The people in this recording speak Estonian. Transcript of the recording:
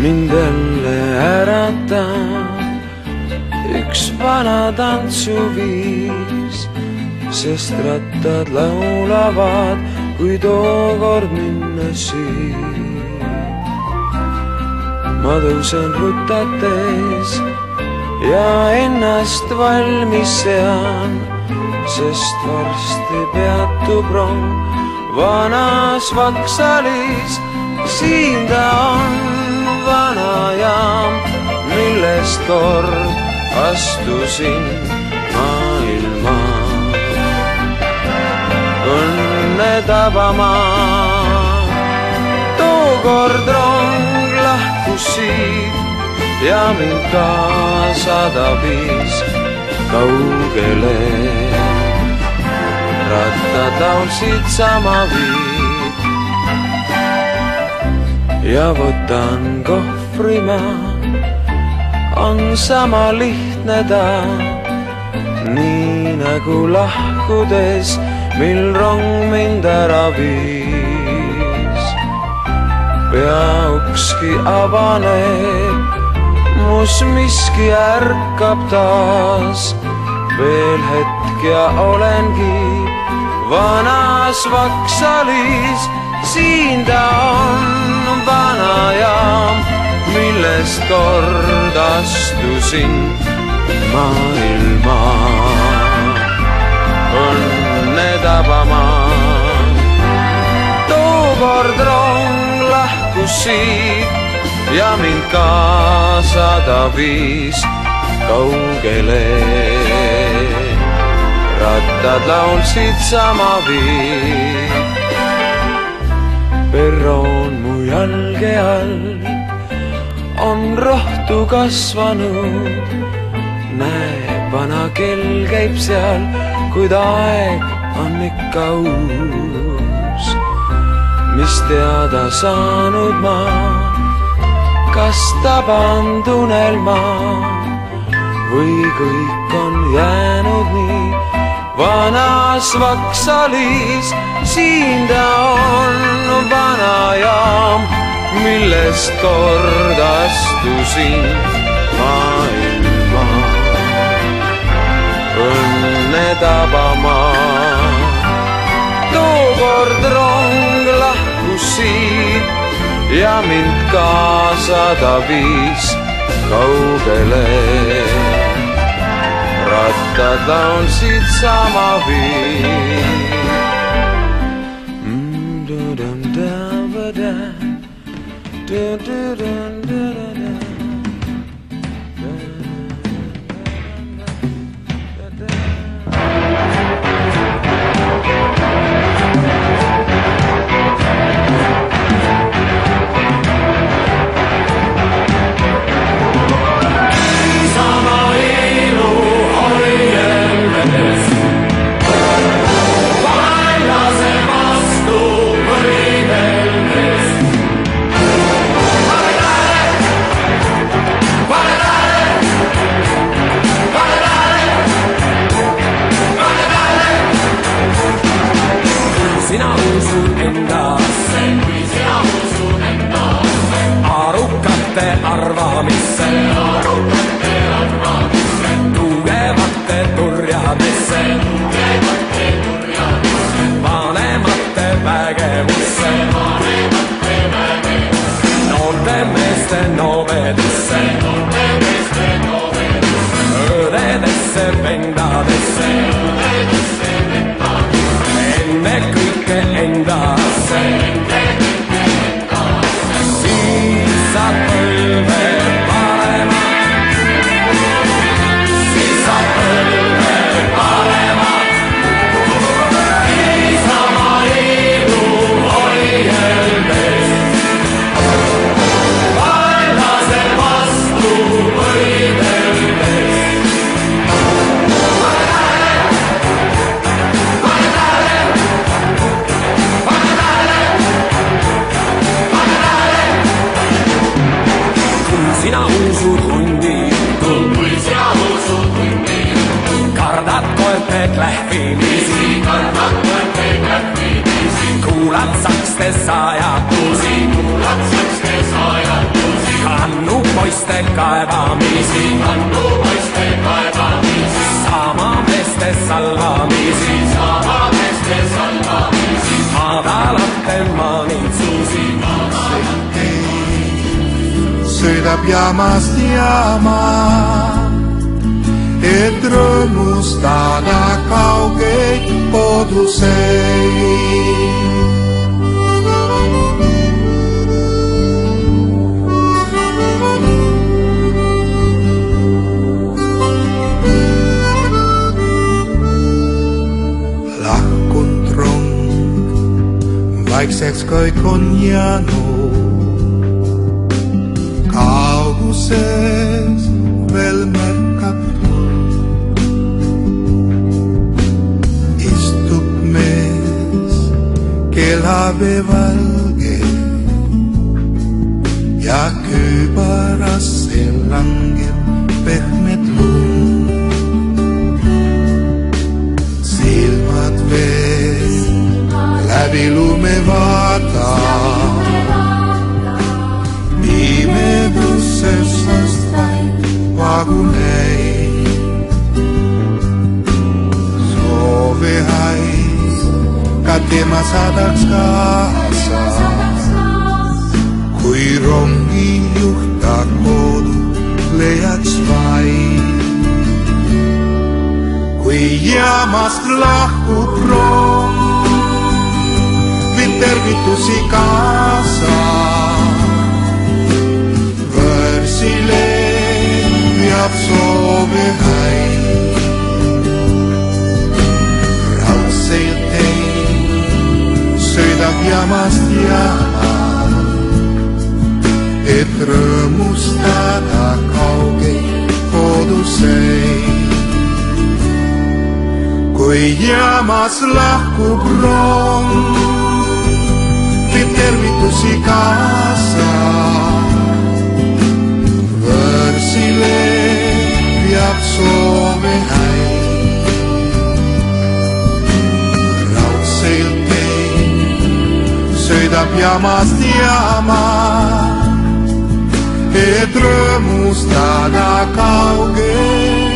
mind jälle äratab üks vana tantsuviis, sest rattad laulavad, kui tookord minna siit. Ma tõusen rutates ja ennast valmis sean, sest varsti peatub rong vanas Vaksalis. Siin ta on, vana jaam, millest kord astusin maailma õnne tabama. Tookord rong lahkus siit ja mind kaasa ta viis kaugele. Rattad laulsid sama viid ja võtan kohvri ma, on sama lihtne ta, nii nagu lahkudes, mil rong mind ära viis. Peaukski avaneb, mus miski ärkab taas, veel hetk ja olengi vanas Vaksalis. Siin ta on, vana jaam, millest kord astusin maailma õnne tabama. Tookord rong lahkus siit ja mind kaasa ta viis kaugele. Rattad laulsid sama viid. Perroon mu jalge all on rohtu kasvanud, näe, vana kell käib seal, kuid aeg on ikka uus. Mis teada saanud ma, kas taband unelma või kõik on jäänud nii vanas Vaksalis. Siin ta on, vana jaam, millest kord astusin maailma õnne tabama. Tookord rong lahkus siit ja mind kaasa ta viis kaugele. Rattad laulsid sama viid. Sina usud endasse, kui sina usud endasse, arukate arvamisse, tugevate turjadesse, vanemate vägevusse, noorte meeste novedesse, õdedesse, vendadesse, enne kõike endasse, siis saab põlve parema, siis saab põlve parema. Niisama elu oli helmes, vaenlase vastu võideldes. Sina usud hundi juttu, kui sina usud hundi juttu, kardad koerte klähvimisi, kuulad sakste sajatusi, poiste kaevamisi, saamameeste salvamisi, madalate manitsusi. Sõidab jaamast jaama, et rõõmustada kaugeid koduseid. Lahkunud rong, vaikseks kõik on jäänud. Kauguses veel märkab tuld. Istub mees kelave valge ja kübarasse langeb pehmed lund. Silmad veel läbi lume vaatab. Pimeduses vaid vaguneid. Soove hais, ka tema saadaks kaasa. Kui rongijuht ta kodu leiaks vaid. Kui jaamast lahkub rong, viib tervitusi kaasa. Veab soove häid, raudselt teid sõidab jaamast jaama, et rõõmustada kaugeid koduseid. Kui jaamas lahkub rong, viib tervitusi kaasa. Veab soove häid, raudselt teid sõidab jaamast jaama, et rõõmustada kaugeid